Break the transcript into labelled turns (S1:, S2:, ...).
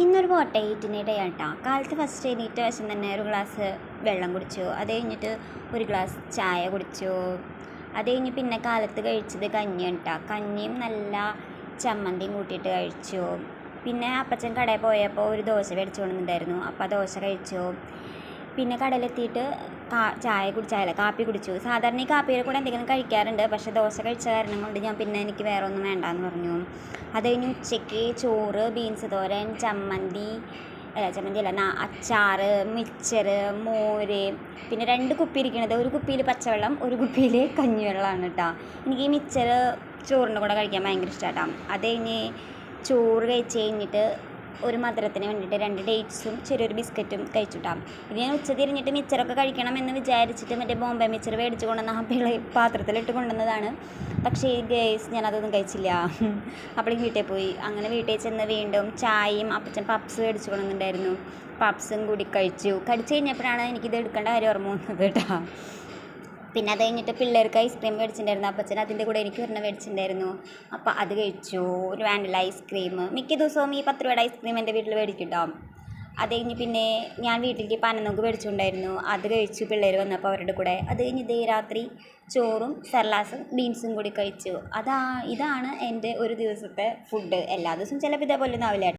S1: ഇന്നൊരു കോട്ടയത്തിൻ്റെ ഡേ ആട്ടാ. കാലത്ത് ഫസ്റ്റ് എണീറ്റ വശം തന്നെ ഒരു ഗ്ലാസ് വെള്ളം കുടിച്ചു. അത് കഴിഞ്ഞിട്ട് ഒരു ഗ്ലാസ് ചായ കുടിച്ചു. അത് കഴിഞ്ഞ് പിന്നെ കാലത്ത് കഴിച്ചത് കഞ്ഞിയാണ് കേട്ടോ. കഞ്ഞിയും നല്ല ചമ്മന്തിയും കൂട്ടിയിട്ട് കഴിച്ചു. പിന്നെ അപ്പച്ചൻ കടയിൽ പോയപ്പോൾ ഒരു ദോശ മേടിച്ചു കൊണ്ടുവന്നിട്ടുണ്ടായിരുന്നു. അപ്പോൾ ആ ദോശ കഴിച്ചു. പിന്നെ കടയിലെത്തിയിട്ട് കാപ്പി കുടിച്ചു. സാധാരണ ഈ കാപ്പിയുടെ കൂടെ എന്തെങ്കിലും കഴിക്കാറുണ്ട്, പക്ഷേ ദോശ കഴിച്ച കാരണം കൊണ്ട് ഞാൻ പിന്നെ എനിക്ക് വേറെ ഒന്നും വേണ്ടാന്ന് പറഞ്ഞു. അത് കഴിഞ്ഞ് ഉച്ചയ്ക്ക് ചോറ്, ബീൻസ് തോരൻ, ചമ്മന്തി അല്ല അച്ചാർ, മിക്സർ, മോര്, പിന്നെ 2 കുപ്പി ഇരിക്കണത്. ഒരു കുപ്പിയിൽ പച്ചവെള്ളം, ഒരു കുപ്പിയിൽ കഞ്ഞിവെള്ളമാണ് കേട്ടോ. എനിക്ക് ഈ മിക്സർ ചോറിൻ്റെ കൂടെ കഴിക്കാൻ ഭയങ്കര ഇഷ്ടമാട്ടോ. അത് കഴിഞ്ഞ് ചോറ് കഴിച്ച് കഴിഞ്ഞിട്ട് ഒരു മധുരത്തിന് വേണ്ടിയിട്ട് 2 ഡേറ്റ്സും ചെറിയൊരു ബിസ്ക്കറ്റും കഴിച്ചിട്ടാം. ഇത് ഞാൻ ഉച്ച തിരിഞ്ഞിട്ട് മിച്ചറൊക്കെ കഴിക്കണം എന്ന് വിചാരിച്ചിട്ട് മറ്റേ ബോംബെ മിച്ചർ മേടിച്ച് കൊണ്ടുവന്ന ആ പാത്രത്തിലിട്ട് കൊണ്ടുവന്നതാണ്. പക്ഷേ ഗേസ് ഞാനതൊന്നും കഴിച്ചില്ല. അപ്പോഴേക്കും വീട്ടിൽ പോയി. അങ്ങനെ വീട്ടിൽ ചെന്ന് വീണ്ടും ചായയും അപ്പച്ചൻ പപ്സ് മേടിച്ച് കൊണ്ടുവന്നിട്ടുണ്ടായിരുന്നു. പപ്സും കൂടി കഴിച്ചു കഴിഞ്ഞപ്പോഴാണ് എനിക്കിത് എടുക്കേണ്ട കാര്യം ഓർമ്മ വന്നത് കേട്ടോ. പിന്നെ അത് കഴിഞ്ഞിട്ട് പിള്ളേർക്ക് ഐസ്ക്രീം മേടിച്ചിട്ടുണ്ടായിരുന്നു. അപ്പച്ചൻ അതിൻ്റെ കൂടെ എനിക്ക് ഒരെണ്ണം മേടിച്ചിട്ടുണ്ടായിരുന്നു. അപ്പോൾ അത് കഴിച്ചു. ഒരു വാനില ഐസ്ക്രീം. മിക്ക ദിവസവും ഈ 10 രൂപയുടെ ഐസ്ക്രീം എൻ്റെ വീട്ടിൽ മേടിക്കുന്നുണ്ടാവും. അത് കഴിഞ്ഞ് പിന്നെ ഞാൻ വീട്ടിലേക്ക് പനനോക്ക് മേടിച്ചിട്ടുണ്ടായിരുന്നു. അത് കഴിച്ചു പിള്ളേർ വന്നപ്പോൾ അവരുടെ കൂടെ. അത് കഴിഞ്ഞ് ഇതേ രാത്രി ചോറും സെർലാസും ബീൻസും കൂടി കഴിച്ചു. ഇതാണ് എൻ്റെ ഒരു ദിവസത്തെ ഫുഡ്. എല്ലാ ദിവസവും ചിലപ്പോൾ ഇതേപോലെ ഒന്നും ആവില്ല.